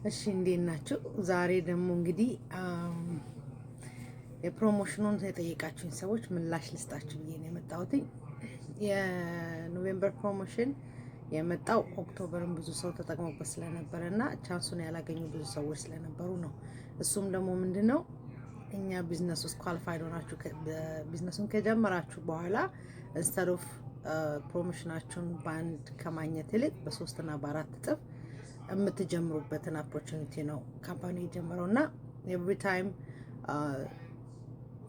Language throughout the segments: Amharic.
እሺ እንዴት ናችሁ? ዛሬ ደግሞ እንግዲህ የፕሮሞሽኑን የጠየቃችሁኝ ሰዎች ምላሽ ልስጣችሁ ብዬ ነው የመጣሁት። የኖቬምበር ፕሮሞሽን የመጣው ኦክቶበርን ብዙ ሰው ተጠቅሞበት ስለነበረ እና ቻንሱን ያላገኙ ብዙ ሰዎች ስለነበሩ ነው። እሱም ደግሞ ምንድነው እኛ ቢዝነስ ውስጥ ኳሊፋይድ ሆናችሁ ቢዝነሱን ከጀመራችሁ በኋላ ኢንስቴድ ኦፍ ፕሮሞሽናችሁን በአንድ ከማግኘት ይልቅ በ3 እና በ4 እጥፍ የምትጀምሩበትን ኦፖርቹኒቲ ነው ካምፓኒ የጀመረው እና ኤቭሪ ታይም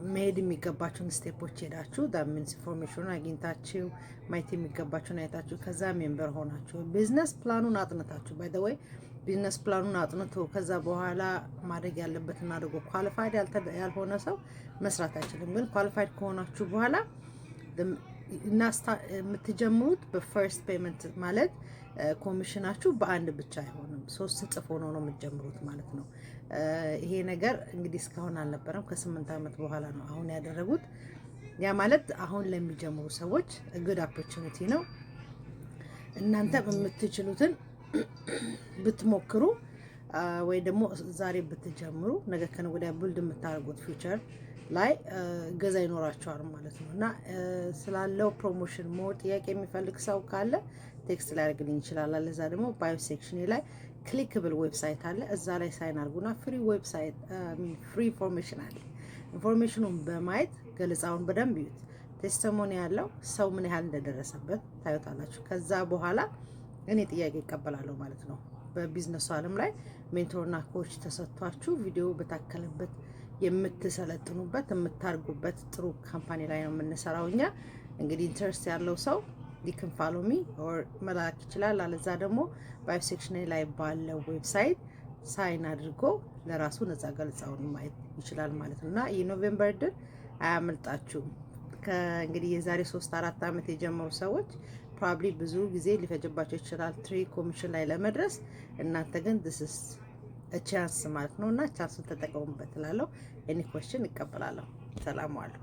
መሄድ የሚገባችሁን ስቴፖች ሄዳችሁ ዳሚንስ ኢንፎርሜሽኑን አግኝታችሁ ማየት የሚገባችሁን አይታችሁ ከዛ ሜምበር ሆናችሁ ቢዝነስ ፕላኑን አጥንታችሁ ባይ ዘ ወይ ቢዝነስ ፕላኑን አጥንቶ ከዛ በኋላ ማድረግ ያለበትን አድርጎ ኳሊፋይድ ያልሆነ ሰው መስራት አይችልም። ግን ኳሊፋይድ ከሆናችሁ በኋላ የምትጀምሩት በፈርስት ፔመንት ማለት ኮሚሽናችሁ በአንድ ብቻ አይሆንም፣ 3 እጥፍ ሆኖ ነው የምትጀምሩት ማለት ነው። ይሄ ነገር እንግዲህ እስካሁን አልነበረም፣ ከ8 ዓመት በኋላ ነው አሁን ያደረጉት። ያ ማለት አሁን ለሚጀምሩ ሰዎች ጉድ ኦፖርቹኒቲ ነው። እናንተ የምትችሉትን ብትሞክሩ ወይ ደግሞ ዛሬ ብትጀምሩ ነገ ከነገ ወዲያ ቢልድ የምታደርጉት ፊውቸር ላይ ገዛ ይኖራቸዋል ማለት ነው። እና ስላለው ፕሮሞሽን ሞር ጥያቄ የሚፈልግ ሰው ካለ ቴክስት ላይ ያደርግልኝ ይችላል። ለዛ ደግሞ ባዮ ሴክሽን ላይ ክሊክብል ዌብሳይት አለ። እዛ ላይ ሳይን አድርጉና ፍሪ ዌብሳይት ፍሪ ኢንፎርሜሽን አለ። ኢንፎርሜሽኑን በማየት ገለጻውን በደንብ ይዩት። ቴስቲሞኒ ያለው ሰው ምን ያህል እንደደረሰበት ታዩታላችሁ። ከዛ በኋላ እኔ ጥያቄ ይቀበላለሁ ማለት ነው። በቢዝነሱ ዓለም ላይ ሜንቶርና ኮች ተሰጥቷችሁ ቪዲዮ በታከለበት የምትሰለጥኑበት የምታርጉበት ጥሩ ካምፓኒ ላይ ነው የምንሰራው እኛ። እንግዲህ ኢንተረስት ያለው ሰው ሊክን ፋሎሚ ኦር መላክ ይችላል። አለዛ ደግሞ ባዮ ሴክሽን ላይ ባለው ዌብሳይት ሳይን አድርጎ ለራሱ ነፃ ገለጻውን ማየት ይችላል ማለት ነው። እና የኖቬምበር ድል አያመልጣችሁም። ከእንግዲህ የዛሬ 3-4 ዓመት የጀመሩ ሰዎች ፕሮባብሊ ብዙ ጊዜ ሊፈጅባቸው ይችላል ትሪ ኮሚሽን ላይ ለመድረስ። እናንተ ግን ዲስ ቻንስ ማለት ነው እና ቻንሱን ተጠቀሙበት እላለሁ። ኤኒ ኮስችን እቀበላለሁ። ሰላም ዋሉ።